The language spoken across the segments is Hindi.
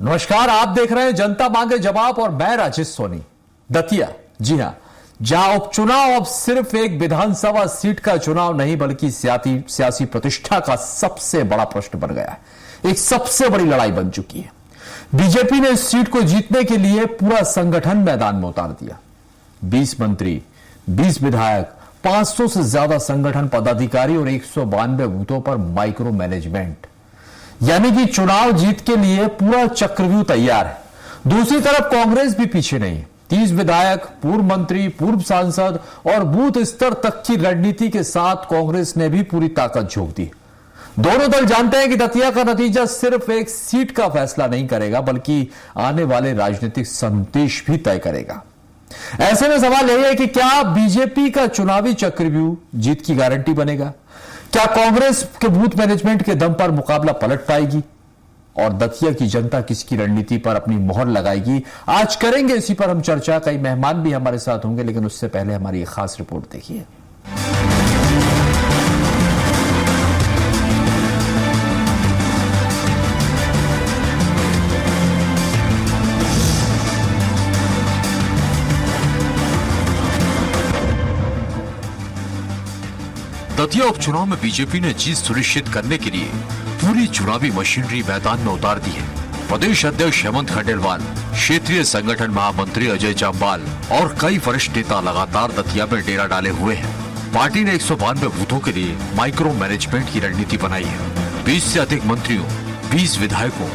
नमस्कार, आप देख रहे हैं जनता मांगे जवाब और मैं राजेश सोनी। दतिया, जी हां, जहां उपचुनाव अब सिर्फ एक विधानसभा सीट का चुनाव नहीं बल्कि सियासी प्रतिष्ठा का सबसे बड़ा प्रश्न बन गया है। एक सबसे बड़ी लड़ाई बन चुकी है। बीजेपी ने इस सीट को जीतने के लिए पूरा संगठन मैदान में उतार दिया। 20 मंत्री, 20 विधायक, 500 से ज्यादा संगठन पदाधिकारी और 192 बूथों पर माइक्रो मैनेजमेंट, यानी कि चुनाव जीत के लिए पूरा चक्रव्यूह तैयार है। दूसरी तरफ कांग्रेस भी पीछे नहीं है। 30 विधायक, पूर्व मंत्री, पूर्व सांसद और बूथ स्तर तक की रणनीति के साथ कांग्रेस ने भी पूरी ताकत झोंक दी। दोनों दल जानते हैं कि दतिया का नतीजा सिर्फ एक सीट का फैसला नहीं करेगा बल्कि आने वाले राजनीतिक संदेश भी तय करेगा। ऐसे में सवाल यह है कि क्या बीजेपी का चुनावी चक्रव्यूह जीत की गारंटी बनेगा? क्या कांग्रेस के बूथ मैनेजमेंट के दम पर मुकाबला पलट पाएगी और दतिया की जनता किसकी रणनीति पर अपनी मोहर लगाएगी? आज करेंगे इसी पर हम चर्चा। कई मेहमान भी हमारे साथ होंगे, लेकिन उससे पहले हमारी एक खास रिपोर्ट देखिए। दतिया उपचुनाव में बीजेपी ने जीत सुनिश्चित करने के लिए पूरी चुनावी मशीनरी मैदान में उतार दी है। प्रदेश अध्यक्ष हेमंत खंडेलवाल, क्षेत्रीय संगठन महामंत्री अजय जाम्वाल और कई वरिष्ठ नेता लगातार दतिया में डेरा डाले हुए हैं। पार्टी ने 192 बूथों के लिए माइक्रो मैनेजमेंट की रणनीति बनाई है। 20 से अधिक मंत्रियों, 20 विधायकों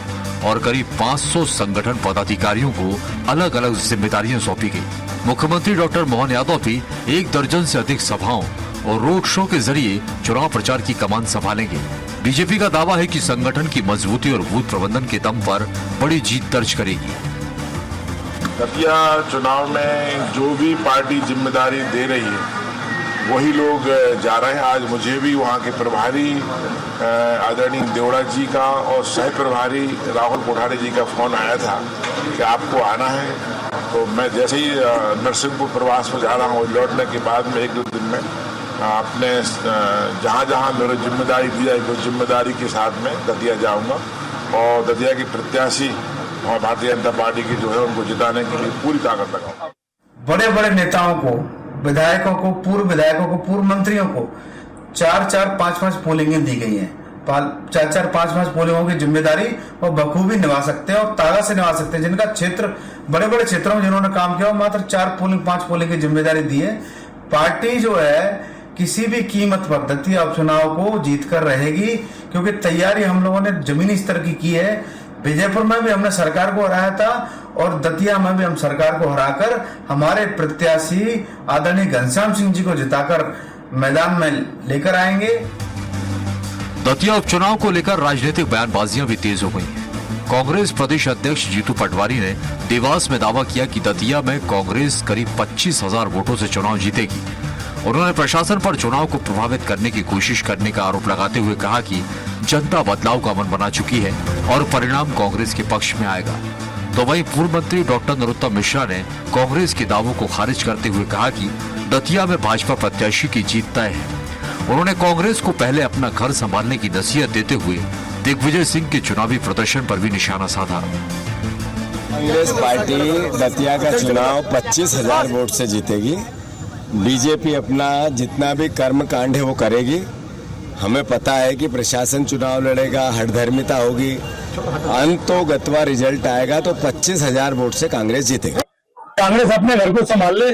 और करीब 500 संगठन पदाधिकारियों को अलग अलग जिम्मेदारियां सौंपी गई। मुख्यमंत्री डॉक्टर मोहन यादव भी 1 दर्जन से अधिक सभाओं और रोड शो के जरिए चुनाव प्रचार की कमान संभालेंगे। बीजेपी का दावा है कि संगठन की मजबूती और बूथ प्रबंधन के दम पर बड़ी जीत दर्ज करेगी। दतिया चुनाव में जो भी पार्टी जिम्मेदारी दे रही है वही लोग जा रहे हैं। आज मुझे भी वहाँ के प्रभारी आदरणीय देवड़ा जी का और सह प्रभारी राहुल कोठारी जी का फोन आया था कि आपको आना है। तो मैं जैसे ही नरसिंहपुर प्रवास में जा रहा हूँ, लौटने के बाद में 1-2 दिन में अपने जहाँ जहाँ मेरी जिम्मेदारी दी जाएगी उस जिम्मेदारी के साथ में दतिया जाऊंगा और दतिया की प्रत्याशी और भारतीय जनता पार्टी की जो है उनको जिताने के लिए पूरी ताकत लगाऊंगा। बड़े बड़े नेताओं को, विधायकों को, पूर्व मंत्रियों को 4-4, 5-5 पोलिंगें दी गई हैं। 4-4, 5-5 पोलिंगों की जिम्मेदारी और बखूबी निभा सकते हैं और ताकत से निभा सकते हैं। जिनका क्षेत्र, बड़े बड़े क्षेत्रों में जिन्होंने काम किया, मात्र 4 पोलिंग, 5 पोलिंग की जिम्मेदारी दी है। पार्टी जो है किसी भी कीमत पर दतिया उपचुनाव को जीत कर रहेगी, क्योंकि तैयारी हम लोगों ने जमीनी स्तर की है। विजयपुर में भी हमने सरकार को हराया था और दतिया में भी हम सरकार को हराकर हमारे प्रत्याशी आदरणीय घनश्याम सिंह जी को जिताकर मैदान में लेकर आएंगे। दतिया उपचुनाव को लेकर राजनीतिक बयानबाजियां भी तेज हो गई हैं। कांग्रेस प्रदेश अध्यक्ष जीतू पटवारी ने देवास में दावा किया कि दतिया में कांग्रेस करीब 25,000 वोटों से चुनाव जीतेगी। उन्होंने प्रशासन पर चुनाव को प्रभावित करने की कोशिश करने का आरोप लगाते हुए कहा कि जनता बदलाव का मन बना चुकी है और परिणाम कांग्रेस के पक्ष में आएगा। तो वहीं पूर्व मंत्री डॉक्टर नरोत्तम मिश्रा ने कांग्रेस के दावों को खारिज करते हुए कहा कि दतिया में भाजपा प्रत्याशी की जीत तय है। उन्होंने कांग्रेस को पहले अपना घर संभालने की नसीहत देते हुए दिग्विजय सिंह के चुनावी प्रदर्शन पर भी निशाना साधा। कांग्रेस पार्टी दतिया का चुनाव 25,000 वोट से जीतेगी। बीजेपी अपना जितना भी कर्म कांड है वो करेगी। हमें पता है कि प्रशासन चुनाव लड़ेगा, हठधर्मिता होगी, अंतोगत्वा रिजल्ट आएगा तो 25,000 वोट से कांग्रेस जीतेगा। कांग्रेस अपने घर को संभाल ले,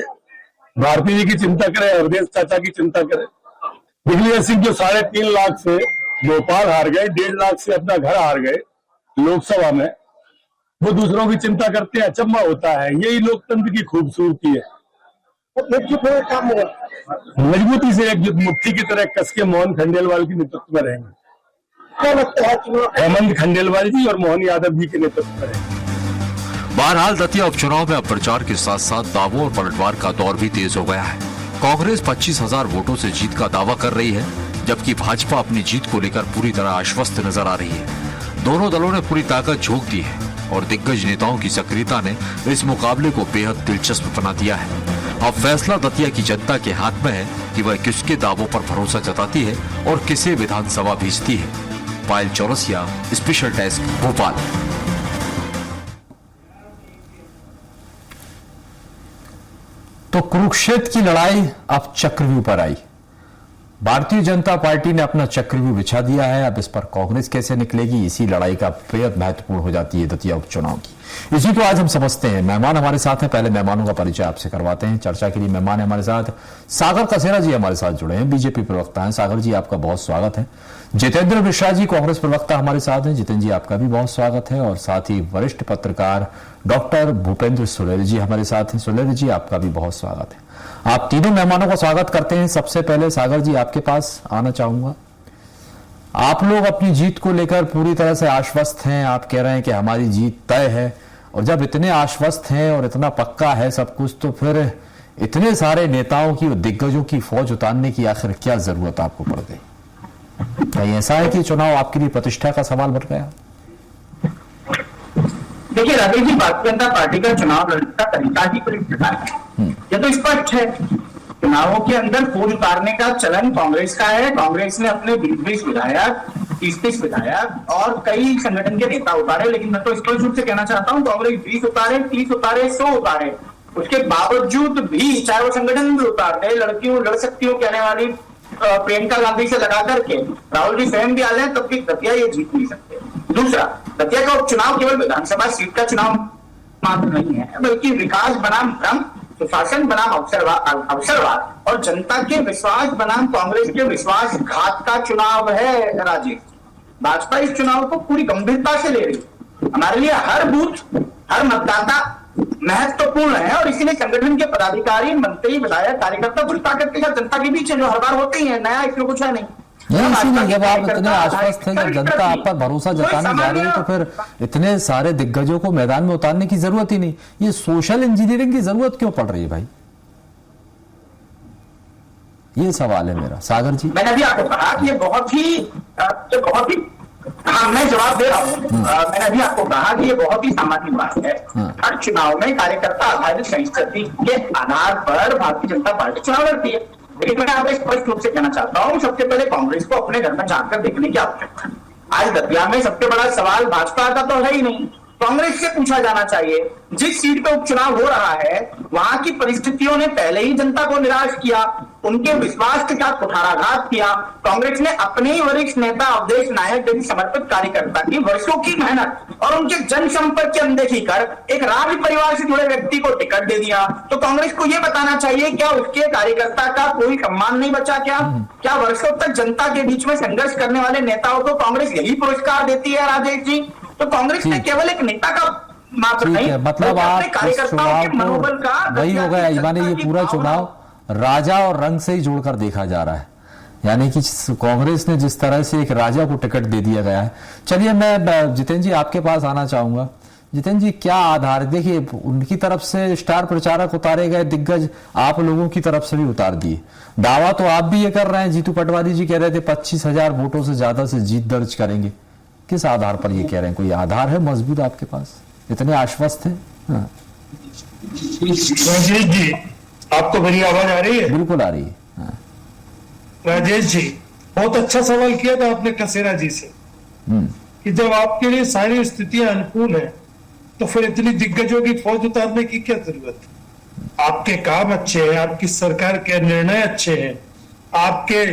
भारती जी की चिंता करे, हरदेव चाचा की चिंता करे। दिग्विजय सिंह जो 3.5 लाख से भोपाल हार गए, 1.5 लाख से अपना घर हार गए लोकसभा में, वो दूसरों की चिंता करते हैं, अचंभा होता है। यही लोकतंत्र की खूबसूरती है। मजबूती से एकजुट मुट्ठी की तरह कसके मोहन खंडेलवाल के नेतृत्व में रहेंगे। हेमंत खंडेलवाल जी और मोहन यादव जी के नेतृत्व में रहेंगे। बहरहाल दतिया उपचुनाव में अब प्रचार के साथ साथ दावों और पलटवार का दौर भी तेज हो गया है। कांग्रेस 25,000 वोटों से जीत का दावा कर रही है, जबकि भाजपा अपनी जीत को लेकर पूरी तरह आश्वस्त नजर आ रही है। दोनों दलों ने पूरी ताकत झोंक दी है और दिग्गज नेताओं की सक्रियता ने इस मुकाबले को बेहद दिलचस्प बना दिया है। अब फैसला दतिया की जनता के हाथ में है कि वह किसके दावों पर भरोसा जताती है और किसे विधानसभा भेजती है। पायल चौरसिया, स्पेशल डेस्क, भोपाल। तो कुरुक्षेत्र की लड़ाई अब चक्रव्यूह पर आई। भारतीय जनता पार्टी ने अपना चक्रव्यूह बिछा दिया है। अब इस पर कांग्रेस कैसे निकलेगी, इसी लड़ाई का बेहद महत्वपूर्ण हो जाती है दतिया उपचुनाव की। इसी को आज हम समझते हैं। मेहमान हमारे साथ हैं, पहले मेहमानों का परिचय आपसे करवाते हैं। चर्चा के लिए मेहमान है हमारे साथ सागर कसेरा जी हमारे साथ जुड़े हैं, बीजेपी प्रवक्ता हैं। सागर जी आपका बहुत स्वागत है। जितेंद्र मिश्रा जी कांग्रेस प्रवक्ता हमारे साथ हैं। जितेंद्र जी आपका भी बहुत स्वागत है। और साथ ही वरिष्ठ पत्रकार डॉक्टर भूपेंद्र सुलेर जी हमारे साथ हैं। सुलेर जी आपका भी बहुत स्वागत है। आप तीनों मेहमानों का स्वागत करते हैं। सबसे पहले सागर जी आपके पास आना चाहूंगा। आप लोग अपनी जीत को लेकर पूरी तरह से आश्वस्त हैं। आप कह रहे हैं कि हमारी जीत तय है, और जब इतने आश्वस्त हैं और इतना पक्का है सब कुछ, तो फिर इतने सारे नेताओं की और दिग्गजों की फौज उतारने की आखिर क्या जरूरत आपको पड़ गई? क्या ऐसा है कि चुनाव आपके लिए प्रतिष्ठा का सवाल बन गया? देखिए राकेश जी, भारतीय जनता पार्टी का चुनाव लड़ने का तरीका ही प्रतिष्ठा है। यह तो स्पष्ट है। चुनावों के अंदर फौज उतारने का चलन कांग्रेस का है। कांग्रेस ने अपने 20 विधायक, 30 विधायक और कई संगठन के नेता उतारे, लेकिन मैं तो स्पष्ट रूप से कहना चाहता हूं, कांग्रेस 20 उतारे, 30 उतारे, 100 उतारे, उसके बावजूद भी चाहे वो संगठन भी उतारते, लड़कियों लड़ सकती हो कहने वाली प्रियंका गांधी से लगा करके राहुल जी स्वयं भी आ जाए, तब भी दतिया ये जीत नहीं सकते। दूसरा, दतिया का उपचुनाव केवल विधानसभा सीट का चुनाव मात्र नहीं है, बल्कि विकास बनाम भ्रम, सुशासन बनाम अवसरवाद और जनता के विश्वास बनाम कांग्रेस के विश्वासघात का चुनाव है। राजेश, भाजपा इस चुनाव को पूरी गंभीरता से ले रही है। हमारे लिए हर बूथ, हर मतदाता महत्वपूर्ण है, और इसीलिए संगठन के पदाधिकारी, मंत्री, विधायक, कार्यकर्ता पूरी ताकत के साथ जनता के बीच है, जो हर बार होते ही है। नया इसमें कुछ है नहीं। इसीलिए जब आप इतने आश्वस्त हैं, जब जनता आप पर भरोसा जताने जा रही है, तो फिर इतने सारे दिग्गजों को मैदान में उतारने की जरूरत ही नहीं। ये सोशल इंजीनियरिंग की जरूरत क्यों पड़ रही है भाई? ये सवाल है मेरा। सागर जी, मैंने अभी आपको कहा कि ये बहुत ही हाँ, मैं जवाब दे रहा हूँ। मैंने अभी आपको कहा कि ये बहुत ही सामान्य बात है। हर चुनाव में कार्यकर्ता आधारित संस्कृति के आधार पर भारतीय जनता पार्टी चुनाव लड़ती है। लेकिन मैं आपको स्पष्ट रूप से कहना चाहता हूँ, सबसे पहले कांग्रेस को अपने घर में झांक कर देखने की आवश्यकता है। आज दतिया में सबसे बड़ा सवाल भाजपा का तो है ही नहीं, कांग्रेस से पूछा जाना चाहिए। जिस सीट पे उपचुनाव हो रहा है, वहां की परिस्थितियों ने पहले ही जनता को निराश किया, उनके विश्वास के साथ कुठाराघात किया। कांग्रेस ने अपने ही वरिष्ठ नेता अवधेश नायक जैसे समर्पित कार्यकर्ता की वर्षों की मेहनत और उनके जनसंपर्क की अनदेखी कर एक राज परिवार से जुड़े व्यक्ति को टिकट दे दिया। तो कांग्रेस को यह बताना चाहिए, क्या उसके कार्यकर्ता का कोई सम्मान नहीं बचा? क्या वर्षों तक जनता के बीच में संघर्ष करने वाले नेताओं को कांग्रेस यही पुरस्कार देती है? राजेश जी, तो कांग्रेस ने केवल एक नेता का मात्र नहीं, मतलब आप इस चुनाव को वही हो गया, माने ये पूरा चुनाव राजा और रंग से ही जोड़कर देखा जा रहा है। यानी कि कांग्रेस ने जिस तरह से एक राजा को टिकट दे दिया गया है। चलिए, मैं जितेंद्र जी आपके पास आना चाहूंगा। जितेंद्र जी, क्या आधार? देखिए, उनकी तरफ से स्टार प्रचारक उतारे गए, दिग्गज आप लोगों की तरफ से भी उतार दिए। दावा तो आप भी ये कर रहे हैं, जीतू पटवारी जी कह रहे थे 25,000 वोटों से ज्यादा से जीत दर्ज करेंगे। किस आधार पर ये कह रहे हैं? कोई आधार है मजबूत आपके पास? इतने आश्वस्त है? हाँ। राजेश जी, आपको मेरी आवाज आ रही है? बिल्कुल आ रही है। हाँ। राजेश जी, बहुत अच्छा सवाल किया था आपने कसेरा जी से कि जब आपके लिए सारी स्थितियां अनुकूल है, तो फिर इतनी दिग्गजों की फौज उतारने की क्या जरूरत है? आपके काम अच्छे हैं, आपकी सरकार के निर्णय अच्छे हैं, आपके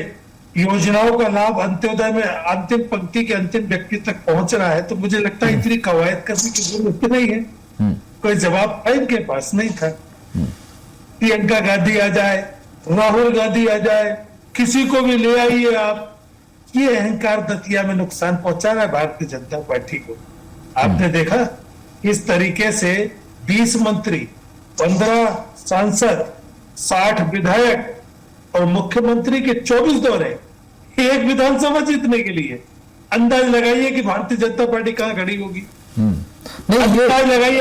योजनाओं का लाभ अंत्योदय में अंतिम पंक्ति के अंतिम व्यक्ति तक पहुंच रहा है, तो मुझे लगता है इतनी कवायद करने की जरूरत नहीं है। कोई जवाब इनके पास नहीं था। प्रियंका गांधी आ जाए, राहुल गांधी आ जाए, किसी को भी ले आइए आप, ये अहंकार दतिया में नुकसान पहुंचा रहा है भारतीय जनता पार्टी को। आपने देखा इस तरीके से 20 मंत्री, 15 सांसद, 60 विधायक और मुख्यमंत्री के 24 दौरे एक विधानसभा जीतने के लिए, अंदाज लगाइए कि भारतीय जनता पार्टी कहां खड़ी होगी। नहीं, ये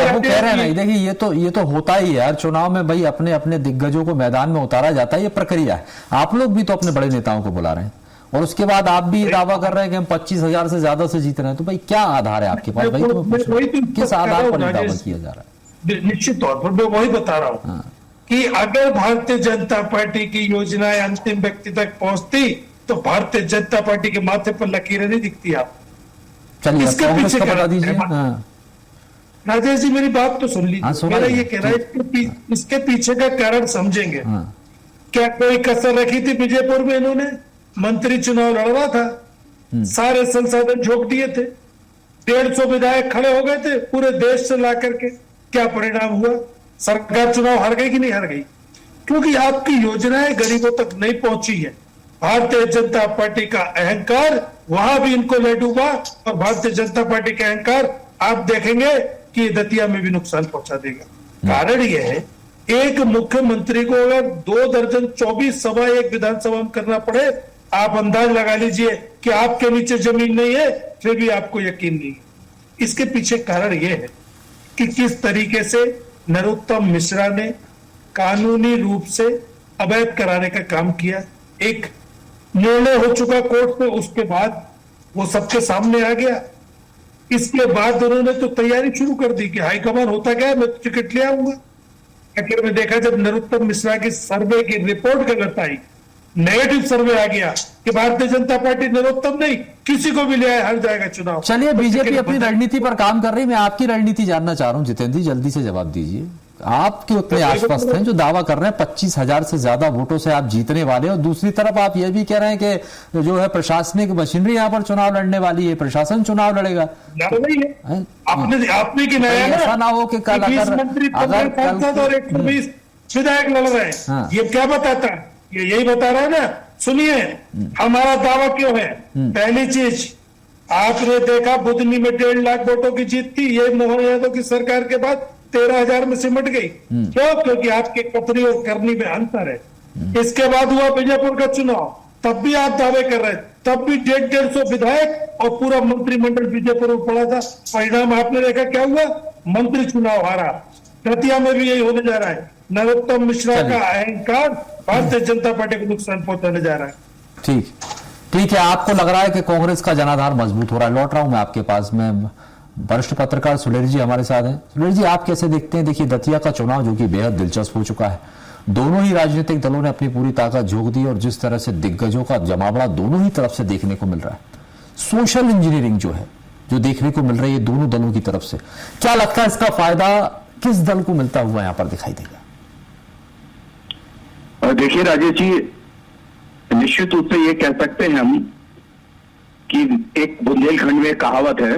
वो कह रहे हैं ना, देखिए ये तो होता ही है यार चुनाव में भाई, अपने अपने दिग्गजों को मैदान में उतारा जाता है, ये प्रक्रिया है। आप लोग भी तो अपने बड़े नेताओं को बुला रहे हैं, और उसके बाद आप भी दावा कर रहे हैं कि हम 25,000 से ज्यादा से जीत रहे हैं। तो भाई क्या आधार है आपके पास? भाई तो किस आधार पर दावा किया जा रहा है? निश्चित तौर पर मैं वही बता रहा हूँ कि अगर भारतीय जनता पार्टी की योजनाएं अंतिम व्यक्ति तक पहुंचती, तो भारतीय जनता पार्टी के माथे पर लकीरें नहीं दिखती। आप चलिए, कांग्रेस का बता दीजिए। राजेश जी मेरी बात तो सुन हाँ, लीजिए। सुना मेरा लीजिए। ये कहना है इसके पीछे का कारण समझेंगे। हाँ। क्या कोई कसर रखी थी बीजेपुर में? इन्होंने मंत्री चुनाव लड़वा था, सारे संसाधन झोंक दिए थे, 150 विधायक खड़े हो गए थे पूरे देश से ला करके। क्या परिणाम हुआ? सरकार चुनाव हार गई कि नहीं हार गई? क्योंकि आपकी योजनाएं गरीबों तक नहीं पहुंची है। भारतीय जनता पार्टी का अहंकार वहां भी इनको ले डूबा, और भारतीय जनता पार्टी का अहंकार आप देखेंगे कि दतिया में भी नुकसान पहुंचा देगा। कारण यह है, एक मुख्यमंत्री को अगर 2 दर्जन 24 सभा एक विधानसभा में करना पड़े, आप अंदाज लगा लीजिए कि आपके नीचे जमीन नहीं है, फिर भी आपको यकीन नहीं है। इसके पीछे कारण यह है कि किस तरीके से नरोत्तम मिश्रा ने कानूनी रूप से अवैध कराने का काम किया। एक निर्णय हो चुका कोर्ट में, उसके बाद वो सबके सामने आ गया। इसके बाद उन्होंने तो तैयारी शुरू कर दी कि हाईकमान होता क्या है, मैं तो टिकट ले आऊंगा। आखिर में देखा जब नरोत्तम मिश्रा की सर्वे की रिपोर्ट गलत आई, नेगेटिव सर्वे आ गया कि भारतीय जनता पार्टी नरोत्तम नहीं किसी को भी ले आए हार जाएगा चुनाव। चलिए, बीजेपी अपनी रणनीति पर काम कर रही है। मैं आपकी रणनीति जानना चाह रहा हूं जितेंद्र जी, जल्दी से जवाब दीजिए। आप क्यों उतने आश्वस्त हैं जो दावा कर रहे हैं 25,000 से ज्यादा वोटों से आप जीतने वाले, और दूसरी तरफ आप यह भी कह रहे हैं कि जो है प्रशासनिक मशीनरी यहां पर चुनाव लड़ने वाली है, प्रशासन चुनाव लड़ेगा। लड़ रही है, आपने गिनाया ना, ऐसा ना हो कि कल 20 मंत्री, 15 सांसद और 120 विधायक लड़ रहे हैं। हाँ। ये क्या बताता है? ये यही बता रहा है ना। सुनिए हमारा दावा क्यों है। पहली चीज, आपने देखा बुधनी में 1.5 लाख वोटों की जीत थी, ये मोहन यादव की सरकार के बाद 13,000 में सिमट गई। क्यों? क्योंकि आपके कथनी और करनी में अंतर है। इसके बाद हुआ बीजेपुर का चुनाव, तब भी आप दावे कर रहे थे, तब भी 150 विधायक और पूरा मंत्रिमंडल बीजेपुर में पड़ा था। परिणाम आपने देखा क्या हुआ, मंत्री चुनाव हारा। दतिया में भी यही होने जा रहा है। नरोत्तम मिश्रा का अहंकार भारतीय जनता पार्टी को नुकसान पहुंचाने जा रहा है। ठीक है, आपको लग रहा है कि कांग्रेस का जनाधार मजबूत हो रहा है। लौट रहा हूं मैं आपके पास में, वरिष्ठ पत्रकार सुलेर जी हमारे साथ हैं। सुलेर जी, आप कैसे देखते हैं? देखिए, दतिया का चुनाव जो कि बेहद दिलचस्प हो चुका है, दोनों ही राजनीतिक दलों ने अपनी पूरी ताकत झोंक दी, और जिस तरह से दिग्गजों का जमावड़ा दोनों ही तरफ से देखने को मिल रहा है, सोशल इंजीनियरिंग जो है जो देखने को मिल रही है दोनों दलों की तरफ से, क्या लगता है इसका फायदा किस दल को मिलता हुआ यहां पर दिखाई देगा? देखिए राजेश जी, निश्चित रूप से ये कह सकते हैं हम कि एक बुंदेलखंड में कहावत है,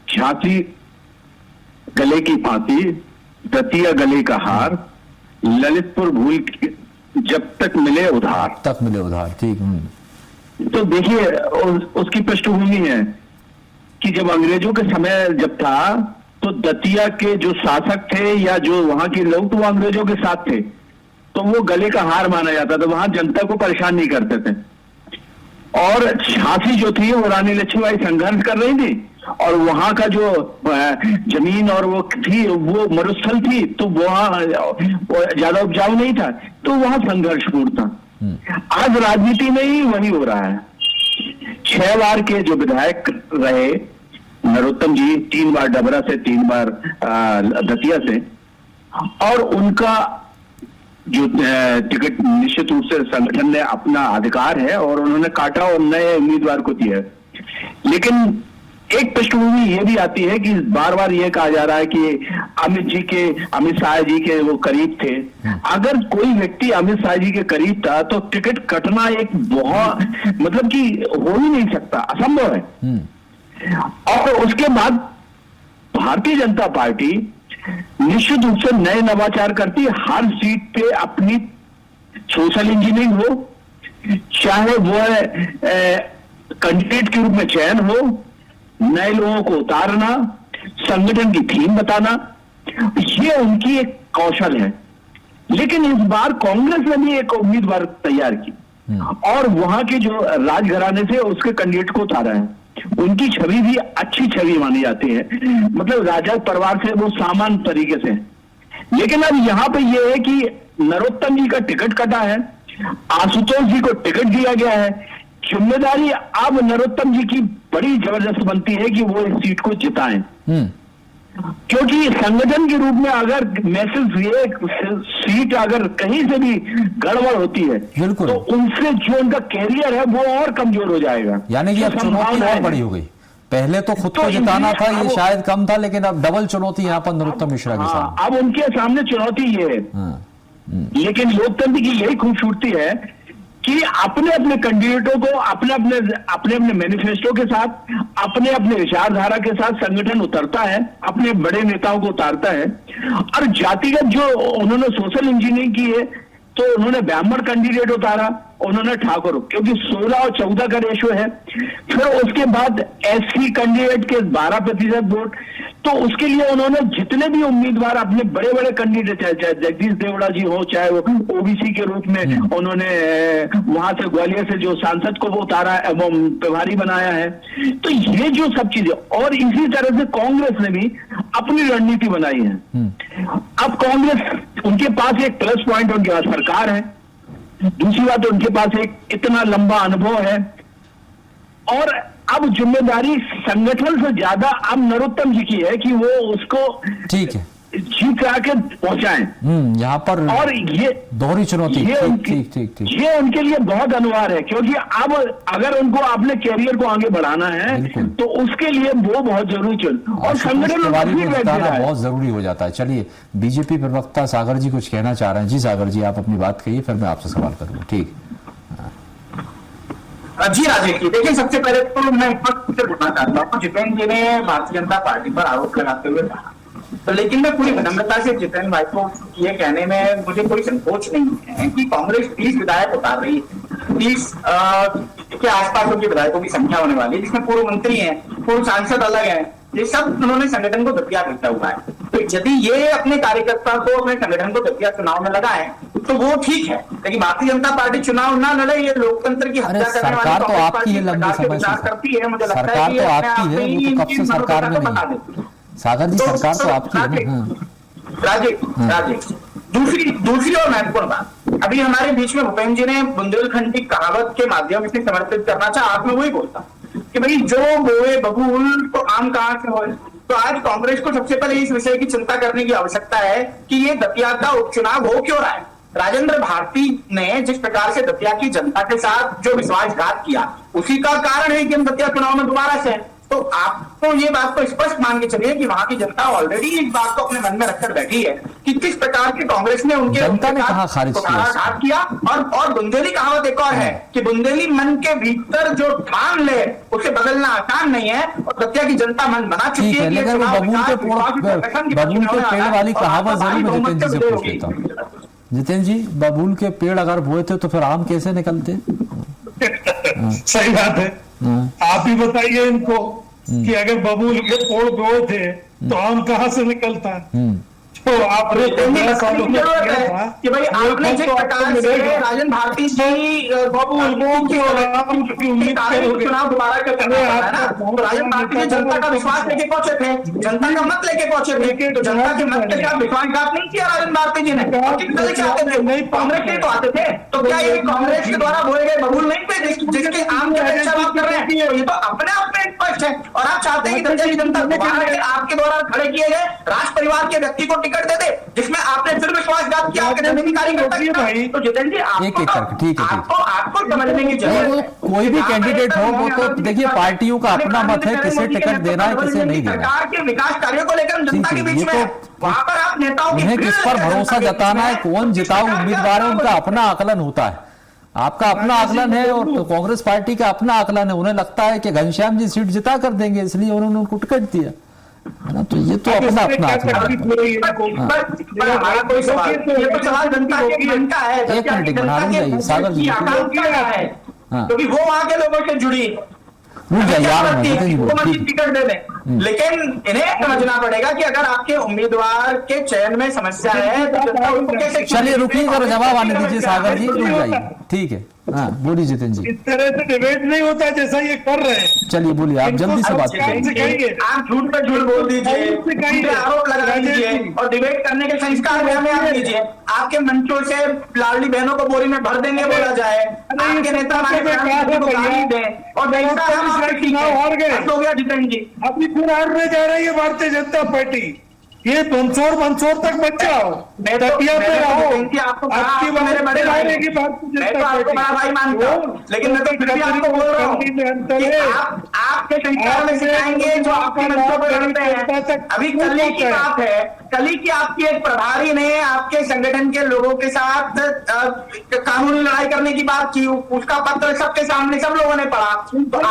झांसी गले की फांसी, दतिया गले का हार, ललितपुर भूल जब तक मिले उधार। ठीक। तो देखिए उसकी पृष्ठभूमि है कि जब अंग्रेजों के समय जब था, तो दतिया के जो शासक थे या जो वहां के लोग, तो वो अंग्रेजों के साथ थे, तो वो गले का हार माना जाता था। वहां जनता को परेशान नहीं करते थे। और झांसी जो थी वो रानी लक्ष्मीबाई संघर्ष कर रही थी, और वहां का जो जमीन और वो थी वो मरुस्थल थी, तो वहां ज्यादा उपजाऊ नहीं था, तो वहां संघर्षपूर्ण था। आज राजनीति में ही वही हो रहा है। 6 बार के जो विधायक रहे नरोत्तम जी, 3 बार डबरा से, 3 बार दतिया से, और उनका जो टिकट निश्चित रूप से संगठन ने अपना अधिकार है और उन्होंने काटा और नए उम्मीदवार को दिया। लेकिन एक पृष्ठभूमि ये भी आती है कि बार बार ये कहा जा रहा है कि अमित शाह जी के वो करीब थे। अगर कोई व्यक्ति अमित शाह जी के करीब था तो टिकट कटना एक बहुत, मतलब कि हो ही नहीं सकता, असंभव है। और उसके बाद भारतीय जनता पार्टी निश्चित रूप से नए नवाचार करती है। हर सीट पे अपनी सोशल इंजीनियरिंग हो, चाहे वो कैंडिडेट के रूप में चयन हो, नए लोगों को उतारना, संगठन की थीम बताना, ये उनकी एक कौशल है। लेकिन इस बार कांग्रेस ने भी एक उम्मीदवार तैयार की और वहां के जो राजघराने से उसके कैंडिडेट को उतारा है। उनकी छवि भी अच्छी छवि मानी जाती है, मतलब राजा परिवार से वो सामान्य तरीके से। लेकिन अब यहां पे ये है कि नरोत्तम जी का टिकट कटा है, आशुतोष जी को टिकट दिया गया है। जिम्मेदारी अब नरोत्तम जी की बड़ी जबरदस्त बनती है कि वो इस सीट को जिताएं, क्योंकि संगठन के रूप में अगर मैसेज ये सीट अगर कहीं से भी गड़बड़ होती है तो उनसे जो उनका कैरियर है वो और कमजोर हो जाएगा। यानी कि अब चुनौती और बड़ी हो गई। पहले तो खुद को जिताना था, ये शायद कम था, लेकिन अब डबल चुनौती यहाँ पर नरोत्तम मिश्रा के सामने। अब उनके सामने चुनौती ये है, लेकिन लोकतंत्र की यही खूबसूरती है कि अपने अपने कैंडिडेटों को अपने अपने मैनिफेस्टो के साथ, अपने अपने विचारधारा के साथ संगठन उतरता है, अपने बड़े नेताओं को उतारता है। और जातिगत जो उन्होंने सोशल इंजीनियरिंग की है, तो उन्होंने ब्राह्मण कैंडिडेट उतारा, उन्होंने ठाकुर, क्योंकि 16 और 14 का रेशो है। फिर उसके बाद एससी कैंडिडेट के 12% वोट, तो उसके लिए उन्होंने जितने भी उम्मीदवार अपने बड़े बड़े कैंडिडेट है, चाहे जगदीश देवड़ा जी हो, चाहे वो ओबीसी के रूप में उन्होंने वहां से ग्वालियर से जो सांसद को वो उतारा एवं प्रभारी बनाया है। तो ये जो सब चीजें, और इसी तरह से कांग्रेस ने भी अपनी रणनीति बनाई है। अब कांग्रेस, उनके पास एक प्लस पॉइंट, उनके पास सरकार है, दूसरी बात उनके पास एक इतना लंबा अनुभव है, और अब जिम्मेदारी संगठन से ज्यादा अब नरोत्तम जी की है कि वो उसको ठीक है जीत के पहुंचाएं। यहाँ पर और ये दोहरी चुनौती, ठीक। ये उनके लिए बहुत अनिवार्य है, क्योंकि अब अगर उनको अपने कैरियर को आगे बढ़ाना है तो उसके लिए वो बहुत जरूरी और संगठन बहुत जरूरी हो जाता है। चलिए, बीजेपी प्रवक्ता सागर जी कुछ कहना चाह रहे हैं। जी सागर जी, आप अपनी बात कहिए, फिर मैं आपसे सवाल करूंगा। ठीक जी राजेश जी, देखिए सबसे पहले तो मैं इस वक्त से पूछना चाहता हूँ, जितेंद्र जी ने भारतीय जनता पार्टी पर आरोप लगाते हुए कहा, तो लेकिन मैं पूरी विनम्रता से जितेंद्र भाई को ये कहने में मुझे कोई संकोच नहीं है कि कांग्रेस 30 विधायक उतार रही है, 30 के आसपास उनके विधायकों की संख्या होने वाली है, जिसमें पूर्व मंत्री हैं, पूर्व सांसद अलग हैं, ये सब उन्होंने संगठन को दतिया भेजा हुआ है। तो यदि ये अपने कार्यकर्ता को, अपने संगठन को दतिया चुनाव में लगाए तो वो ठीक है, लेकिन भारतीय जनता पार्टी चुनाव ना लड़े, ये लोकतंत्र की हत्या करने वाली कांग्रेस पार्टी करती है। मुझे लगता है कि तो आपकी है, वो तो कब से सरकार में नहीं। सागर जी, सरकार तो आपकी है ना। राजेश, दूसरी और महत्वपूर्ण बात, अभी हमारे बीच में भूपेंद्र जी ने बुंदेलखंड की कहावत के माध्यम से समर्पित करना चाहा, आप में वही बोलता कि भाई जो बोए बबूल तो आम कहां से हो। तो आज कांग्रेस को सबसे पहले इस विषय की चिंता करने की आवश्यकता है कि ये दतिया का उपचुनाव हो क्यों रहा है। राजेंद्र भारती ने जिस प्रकार से दतिया की जनता के साथ जो विश्वासघात किया, उसी का कारण है कि हम दतिया चुनाव में दोबारा से, तो आपको ये बात को स्पष्ट मान के चलिए कि वहां की जनता ऑलरेडी इस बात को अपने मन में रखकर बैठी है कि किस प्रकार की कांग्रेस ने उनके घात किया। और बुंदेली कहावत एक और है कि बुंदेली मन के भीतर जो ठान ले उसे बदलना आसान नहीं है, और दतिया की जनता मन बना चुकी है। बबूल के पेड़ वाली कहावत जरूर मैं जितेंद्र जी से पूछ लेता हूँ। जितेंद्र जी, बबूल के पेड़ अगर बोए थे तो फिर आम कैसे निकलते? सही बात है, आप ही बताइए इनको कि अगर बबूल के पेड़ बोए थे तो आम कहां से निकलता? तो आपने कि भाई आपने जिस प्रकार से राजन भारती जी बबूल चुनाव दोबारा करने राजन भारती जी जनता का विश्वास लेके पहुंचे थे, जनता का मत लेके पहुंचे थे, तो जनता के मत के साथ विश्वासघात नहीं किया राजन भारती जी ने। कांग्रेस के तो आते थे, तो क्या ये कांग्रेस के द्वारा बोले गए बबूल नहीं थे जिसके आम की अपेक्षा आप कर रहे हैं? ये तो अपने आप में स्पष्ट है, और आप चाहते हैं कि दतिया की जनता आपके द्वारा खड़े किए गए राज परिवार के व्यक्ति को टिकट दे दे, जिसमें आपने फिर विश्वासघात किया। तो जितेंद्र जी, आपको समझने की जरूरत है। कोई भी कैंडिडेट हो, वो तो देखिए पार्टियों का अपना मत है, किसे टिकट देना है, किसे नहीं देना। सरकार के विकास कार्यों को लेकर जनता के बीच में वहां पर आप नेताओं उन्हें किस पर भरोसा जताना है, कौन जिताऊ उम्मीदवार है, उनका अपना आकलन होता है। आपका अपना आकलन है और तो कांग्रेस पार्टी का अपना आकलन है। उन्हें लगता है कि घनश्याम जी सीट जिता कर देंगे, इसलिए उन्होंने उनको टिकट दिया है ना। तो ये तो अपना अपना हमारा कोई सवाल, ये तो सवाल जनता है। एक मिनट बना जाइए सागर जी, क्योंकि वो वहां के लोगों से जुड़ी टिकट दे दें, लेकिन इन्हें समझना पड़ेगा कि अगर आपके उम्मीदवार के चयन में समस्या है तो कैसे। चलिए रुकिए और जवाब आने दीजिए सागर जी, रुक जाइए। ठीक है, हाँ बोलिए जितेंद्र जी। इस तरह से डिबेट नहीं होता जैसा ये कर रहे हैं। चलिए बोलिए, आप जल्दी से बात करिए। आप झूठ पे झूठ बोल दीजिए, आरोप लगा दीजिए, और डिबेट करने के संस्कार में हमें आप दीजिए। आपके मंचों से लाडली बहनों को बोरी में भर देंगे बोला जाए, आपके नेता को गाली दें, और चुनाव हार गए हो गया जितेंद्र जी। अभी फिर हारने जा रही है भारतीय जनता पार्टी। ये बंसोर तक बच्चा हो, आपको मेरे बड़े भाई की बात, मैं तो आपको बड़ा भाई मानता हूँ, लेकिन मैं तो फिर भी आपको बोल रहा हूँ कि आपके संस्कार में सिखाएंगे जो आपके मंचों पर लड़ते हैं। अभी कल ही की बात है, कल ही की आपकी एक प्रभारी ने आपके संगठन के लोगों के साथ कानूनी लड़ाई करने की बात की, उसका पत्र सबके सामने सब लोगों ने पढ़ा। तो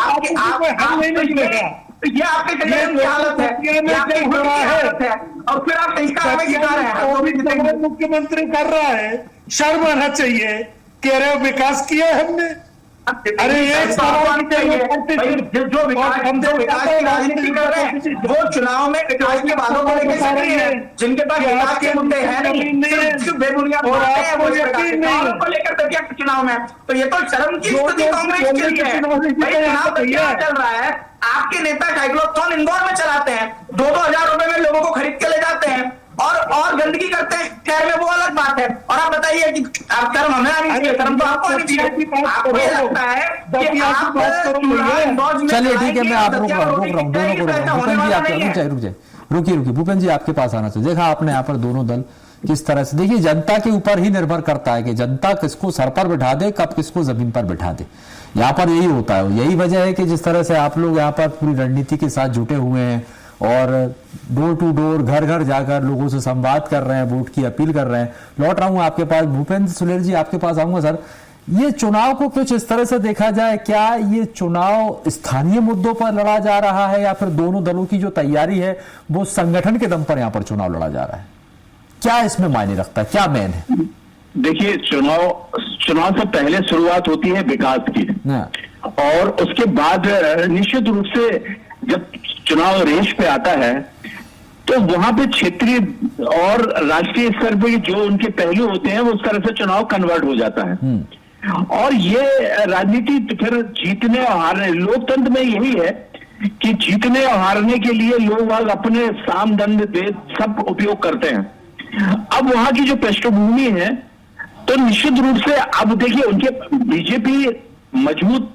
ये आपके संगठन की हालत है, ये आपके गुट की हालत है, और फिर आप संस्कार में सिखा रहे हैं। मुख्यमंत्री कर रहा है, शर्म आना चाहिए। कह रहे हो विकास किया है हमने, अरे ये जो विकास की राजनीति कर रहे हैं वो चुनाव में विकास के वादों को लेकर सक्रिय है, जिनके पास विकास के मुद्दे हैं नहीं, बेबुनियाद बातें हैं वो चुनाव को लेकर दतिया के चुनाव में। तो ये तो शर्म की स्थिति कांग्रेस के लिए है। चुनाव दतिया चल रहा है, आपके नेता साइक्लोथॉन इंदौर में चलाते हैं, 2-2 हजार रुपए में लोगों को खरीद के ले जाते हैं और गंदगी करते हैं शहर में, वो अलग बात है। और आप बताइए कि आप कर्म हमें आनी चाहिए, कर्म तो आपको आनी चाहिए। आपको ये लगता है कि आप चलिए ठीक है, मैं आप रोक रहा हूँ दोनों को। भूपेंद्र जी आपके रुकिए भूपेंद्र जी आपके पास आना चाहिए। देखा आपने यहाँ पर दोनों दल किस तरह से, देखिए जनता के ऊपर ही निर्भर करता है कि जनता किसको सर पर बिठा दे, कब किसको जमीन पर बिठा दे। यहाँ पर यही होता है, यही वजह है कि जिस तरह से आप लोग यहाँ पर पूरी रणनीति के साथ जुटे हुए हैं और डोर टू डोर घर घर जाकर लोगों से संवाद कर रहे हैं, वोट की अपील कर रहे हैं। लौट रहा हूं आपके पास, भूपेंद्र सुलेर जी आपके पास आऊंगा। सर, ये चुनाव को कुछ इस तरह से देखा जाए, क्या ये चुनाव स्थानीय मुद्दों पर लड़ा जा रहा है या फिर दोनों दलों की जो तैयारी है वो संगठन के दम पर यहाँ पर चुनाव लड़ा जा रहा है? क्या इसमें मायने रखता है, क्या मेन है? देखिए, चुनाव से पहले शुरुआत होती है विकास की, और उसके बाद निश्चित रूप से जब चुनाव रेस पे आता है तो वहां पे क्षेत्रीय और राष्ट्रीय स्तर पे जो उनके पहलू होते हैं वो उस तरह से चुनाव कन्वर्ट हो जाता है। और ये राजनीति फिर जीतने और हारने, लोकतंत्र में यही है कि जीतने और हारने के लिए लोग अपने साम दंड भेद सब उपयोग करते हैं। अब वहां की जो पृष्ठभूमि है तो निश्चित रूप से अब देखिए उनके बीजेपी मजबूत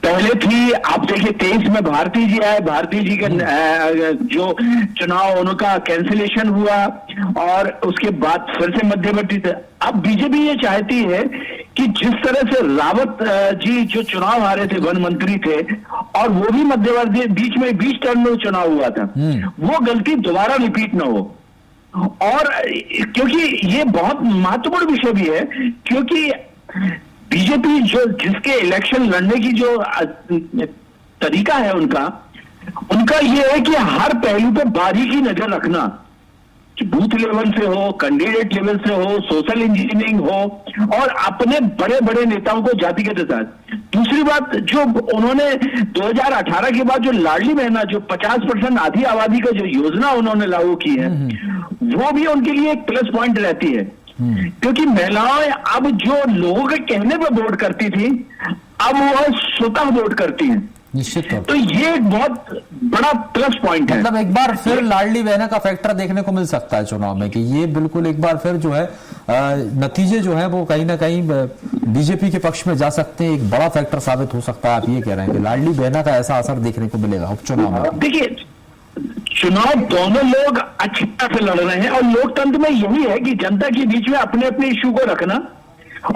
पहले थी। आप देखिए 23 में भारती जी आए, भारती जी का जो चुनाव उनका कैंसिलेशन हुआ और उसके बाद फिर से मध्यवर्ती थे। अब बीजेपी ये चाहती है कि जिस तरह से रावत जी जो चुनाव हारे थे, वन मंत्री थे, और वो भी मध्यवर्ती बीच टर्म में चुनाव हुआ था, वो गलती दोबारा रिपीट ना हो। और क्योंकि ये बहुत महत्वपूर्ण विषय भी है, क्योंकि बीजेपी जो जिसके इलेक्शन लड़ने की जो तरीका है उनका ये है कि हर पहलू पे बारीकी नजर रखना, बूथ लेवल से हो, कैंडिडेट लेवल से हो, सोशल इंजीनियरिंग हो, और अपने बड़े बड़े नेताओं को जातिगत साथ। दूसरी बात, जो उन्होंने 2018 के बाद जो लाडली बहना, जो 50% आधी आबादी का जो योजना उन्होंने लागू की है, वो भी उनके लिए एक प्लस पॉइंट रहती है, क्योंकि महिलाएं अब जो लोगों के कहने पर वोट करती थी अब वो स्वतः वोट करती हैं। निश्चित तौर तो ये एक बहुत बड़ा प्लस पॉइंट है। मतलब एक बार फिर लाडली बहना का फैक्टर देखने को मिल सकता है चुनाव में, कि ये बिल्कुल एक बार फिर जो है नतीजे जो है वो कहीं ना कहीं बीजेपी के पक्ष में जा सकते हैं, एक बड़ा फैक्टर साबित हो सकता है। आप ये कह रहे हैं कि लाडली बहना का ऐसा असर देखने को मिलेगा उपचुनाव में? देखिए, चुनाव दोनों लोग अच्छी तरह से लड़ रहे हैं, और लोकतंत्र में यही है कि जनता के बीच में अपने अपने इश्यू को रखना,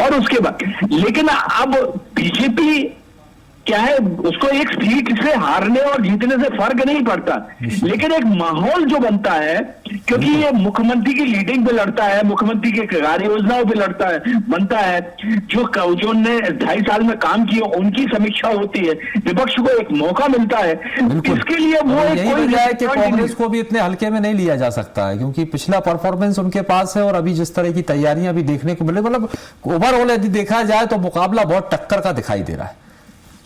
और उसके बाद लेकिन अब बीजेपी क्या है, उसको एक सीट से हारने और जीतने से फर्क नहीं पड़ता, लेकिन एक माहौल जो बनता है, क्योंकि ये मुख्यमंत्री की लीडिंग पे लड़ता है, मुख्यमंत्री की कार्य योजनाओं पे लड़ता है, बनता है, जो ने 2.5 साल में काम किया उनकी समीक्षा होती है, विपक्ष को एक मौका मिलता है। इसके लिए वो यही वजह है कि कांग्रेस को भी इतने हल्के में नहीं लिया जा सकता है, क्योंकि पिछला परफॉर्मेंस उनके पास है, और अभी जिस तरह की तैयारियां भी देखने को मिले, मतलब ओवरऑल यदि देखा जाए तो मुकाबला बहुत टक्कर का दिखाई दे रहा है।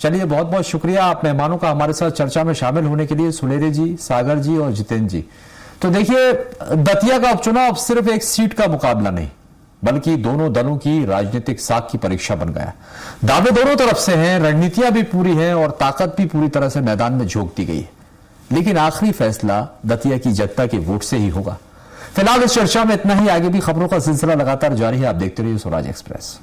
चलिए, बहुत बहुत शुक्रिया आप मेहमानों का हमारे साथ चर्चा में शामिल होने के लिए, सुलेरे जी, सागर जी और जितेंद्र जी। तो देखिए, दतिया का उपचुनाव सिर्फ एक सीट का मुकाबला नहीं, बल्कि दोनों दलों की राजनीतिक साख की परीक्षा बन गया। दावे दोनों तरफ से हैं, रणनीतियां भी पूरी हैं और ताकत भी पूरी तरह से मैदान में झोंक दी गई है, लेकिन आखिरी फैसला दतिया की जनता के वोट से ही होगा। फिलहाल इस चर्चा में इतना ही, आगे भी खबरों का सिलसिला लगातार जारी है। आप देखते रहिए स्वराज एक्सप्रेस।